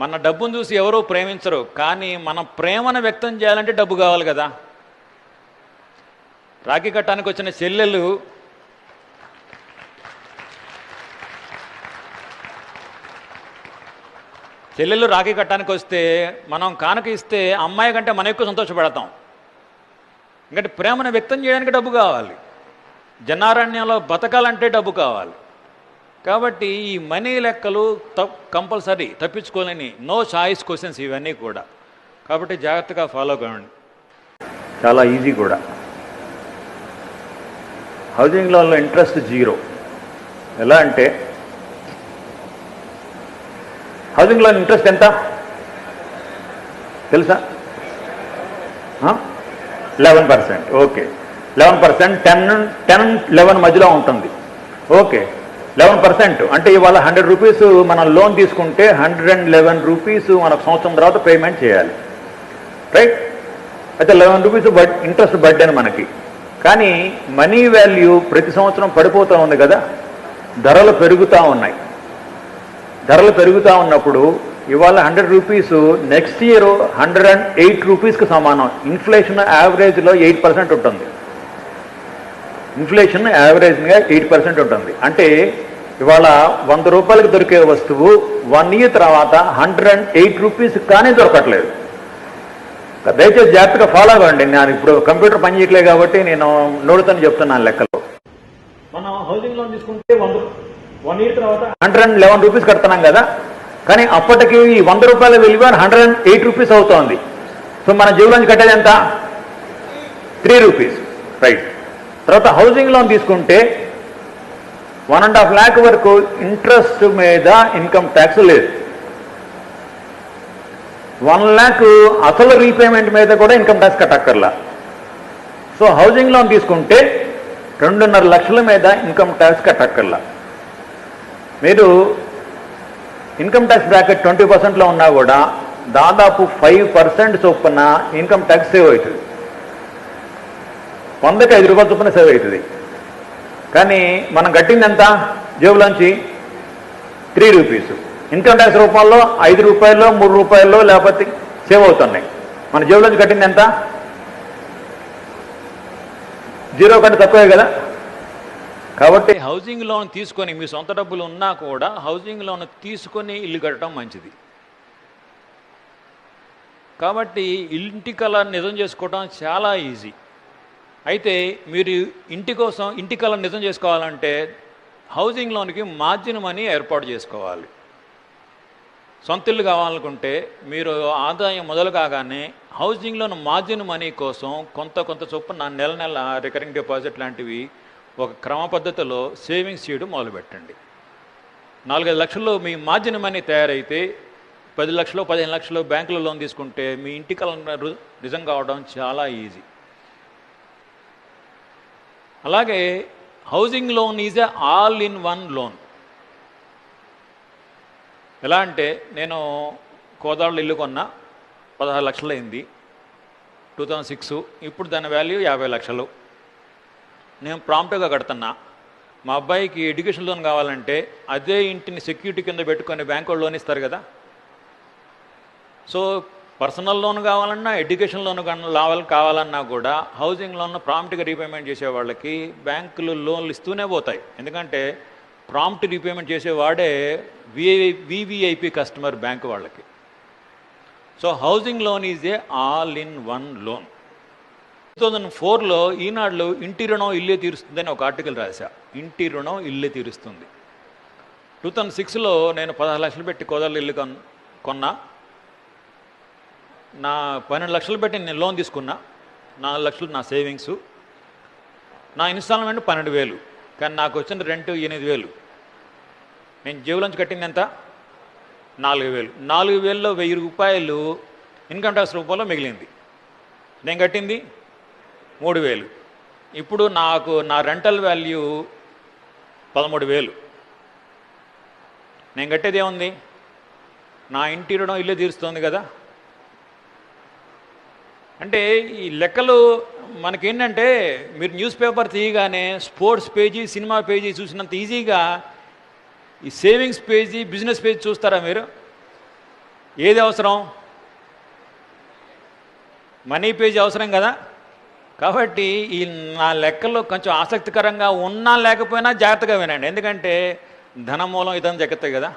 మన డబ్బును చూసి ఎవరూ ప్రేమించరు, కానీ మన ప్రేమను వ్యక్తం చేయాలంటే డబ్బు కావాలి కదా. రాఖీ కట్టడానికి వచ్చిన చెల్లెళ్ళు రాఖీ కట్టడానికి వస్తే మనం కానుక ఇస్తే అమ్మాయి కంటే మనం ఎక్కువ సంతోషపడతాం. ఎందుకంటే ప్రేమను వ్యక్తం చేయడానికి డబ్బు కావాలి. జనారణ్యంలో బతకాలంటే డబ్బు కావాలి. కాబట్టి ఈ మనీ లెక్కలు కంపల్సరీ, తప్పించుకోలేని నో చాయిస్ క్వశ్చన్స్ ఇవన్నీ కూడా. కాబట్టి జాగ్రత్తగా ఫాలో కావండి. చాలా ఈజీ కూడా. హౌసింగ్ లోన్లో ఇంట్రెస్ట్ 0. ఎలా అంటే హౌసింగ్ లోన్ ఇంట్రెస్ట్ ఎంత తెలుసా? 11%. ఓకే, 11%. 10-11 మధ్యలో ఉంటుంది. ఓకే, 11% అంటే ఇవాళ 100 రూపీస్ మనం లోన్ తీసుకుంటే 111 రూపీస్ మనకు సంవత్సరం తర్వాత పేమెంట్ చేయాలి, రైట్? అయితే 11 రూపీస్ ఇంట్రెస్ట్ బర్డెన్ మనకి. కానీ మనీ వాల్యూ ప్రతి సంవత్సరం పడిపోతూ ఉంది కదా, ధరలు పెరుగుతూ ఉన్నాయి. ధరలు పెరుగుతూ ఉన్నప్పుడు ఇవాళ 100 రూపీస్ నెక్స్ట్ ఇయర్ 108 రూపీస్కి సమానం. ఇన్ఫ్లేషన్ యావరేజ్లో 8% ఉంటుంది. ఇన్ఫ్లేషన్ యావరేజ్గా 8% ఉంటుంది. అంటే ఇవాళ 100 రూపాయలకు దొరికే వస్తువు 1 ఇయర్ తర్వాత 108 రూపీస్ కానీ దొరకట్లేదు. దయచేసి జాగ్రత్తగా ఫాలో అవ్వండి. నేను ఇప్పుడు కంప్యూటర్ పని చేయట్లేదు కాబట్టి నేను నోడుతోనే చెప్తున్నాను లెక్కలు. మనం హౌసింగ్ లోన్ తీసుకుంటే 1 ఇయర్ తర్వాత 111 రూపీస్ కడుతున్నాం కదా, కానీ అప్పటికి ఈ 100 రూపాయల విలువ 108 రూపీస్ అవుతోంది. సో మన జేబులోంచి కట్టేది ఎంత? 3 రూపీస్, రైట్? తర్వాత హౌసింగ్ లోన్ తీసుకుంటే 1.5 lakh వరకు ఇంట్రెస్ట్ మీద ఇన్కమ్ ట్యాక్స్ లేదు. 1 lakh అసలు రీపేమెంట్ మీద కూడా ఇన్కమ్ ట్యాక్స్ కట్టక్కర్లా. సో హౌసింగ్ లోన్ తీసుకుంటే 2.5 లక్షల మీద ఇన్కమ్ ట్యాక్స్ కట్టక్కర్లా. మీరు ఇన్కమ్ ట్యాక్స్ బ్రాకెట్ 20%లో ఉన్నా కూడా దాదాపు 5% చొప్పున ఇన్కమ్ ట్యాక్స్ సేవ్ అవుతుంది. 100కి 5 రూపాయల చొప్పున సేవ్ అవుతుంది. కానీ మనం కట్టింది ఎంత జేబులోంచి? 3 రూపీస్. ఇన్కమ్ ట్యాక్స్ రూపంలో 5 రూపాయలు 3 రూపాయలు లేకపోతే సేవ్ అవుతున్నాయి. మన జేబులోంచి కట్టింది ఎంత? 0 కంటే తక్కువే కదా. కాబట్టి హౌసింగ్ లోన్ తీసుకొని మీ సొంత డబ్బులు ఉన్నా కూడా హౌసింగ్ లోన్ తీసుకొని ఇల్లు కట్టడం మంచిది. కాబట్టి ఇంటి కల నిజం చేసుకోవడం చాలా ఈజీ. అయితే మీరు ఇంటి కల నిజం చేసుకోవాలంటే హౌసింగ్ లోన్కి మార్జిన్ మనీ ఏర్పాటు చేసుకోవాలి. సొంత ఇల్లు కావాలనుకుంటే మీరు ఆదాయం మొదలు కాగానే హౌసింగ్ లోన్ మార్జిన్ మనీ కోసం కొంత చొప్పున నెల రికరింగ్ డిపాజిట్ లాంటివి ఒక క్రమ పద్ధతిలో సేవింగ్స్ చేయడం మొదలుపెట్టండి. 4-5 లక్షల్లో మీ మార్జిన్ మనీ తయారైతే 10 లక్షలు 15 లక్షలు బ్యాంకులో లోన్ తీసుకుంటే మీ ఇంటి కల నిజం కావడం చాలా ఈజీ. అలాగే housing loan is a all in one loan. ఎలా అంటే నేను కోదాళ్ళు ఇల్లు కొన్నా, 16 లక్షలు అయింది 2006. ఇప్పుడు దాని వాల్యూ 50 లక్షలు. నేను ప్రాంప్ట్గా కడుతున్నా. మా అబ్బాయికి ఎడ్యుకేషన్ లోన్ కావాలంటే అదే ఇంటిని సెక్యూరిటీ కింద పెట్టుకొని బ్యాంకు లోన్ ఇస్తారు కదా. సో పర్సనల్ లోన్ కావాలన్నా ఎడ్యుకేషన్ లోన్ కావాలన్నా కూడా హౌసింగ్ లోన్ ప్రాంప్ట్గా రీపేమెంట్ చేసే వాళ్ళకి బ్యాంకులు లోన్లు ఇస్తూనే పోతాయి. ఎందుకంటే ప్రాంప్ట్ రీపేమెంట్ చేసేవాడే వివిఐపి కస్టమర్ బ్యాంకు వాళ్ళకి. So housing loan is a all in one loan. 2004లో ఈనాడులో ఇంటి రుణం ఇల్లే తీరుస్తుందని ఒక ఆర్టికల్ రాశా. ఇంటి రుణం ఇల్లే తీరుస్తుంది. 2006లో నేను 16 లక్షలు పెట్టి కోదాళ్ళు ఇల్లు కొన్నా. నా 12 లక్షలు పెట్టి నేను లోన్ తీసుకున్నా. 4 లక్షలు నా సేవింగ్స్. నా ఇన్స్టాల్మెంట్ 12,000, కానీ నాకు వచ్చిన రెంట్ 8,000. నేను జేబులోంచి కట్టింది ఎంత? 4,000. 4,000లో 1,000 రూపాయలు ఇన్కమ్ ట్యాక్స్ రూపంలో మిగిలింది. నేను కట్టింది 3,000. ఇప్పుడు నాకు నా రెంటల్ వాల్యూ 13,000. నేను కట్టేది ఏముంది? నా ఇంటి రుణం ఇల్లు తీరుస్తుంది కదా. అంటే ఈ లెక్కలు మనకేంటంటే మీరు న్యూస్ పేపర్ తీయగానే స్పోర్ట్స్ పేజీ సినిమా పేజీ చూసినంత ఈజీగా ఈ సేవింగ్స్ పేజీ బిజినెస్ పేజీ చూస్తారా మీరు? ఏది అవసరం? మనీ పేజ్ అవసరం కదా. కాబట్టి ఈ నా లెక్కల్లో కొంచెం ఆసక్తికరంగా ఉన్నా లేకపోయినా జాగ్రత్తగా వినండి, ఎందుకంటే ధనమూలం ఇదని జగత్తే కదా.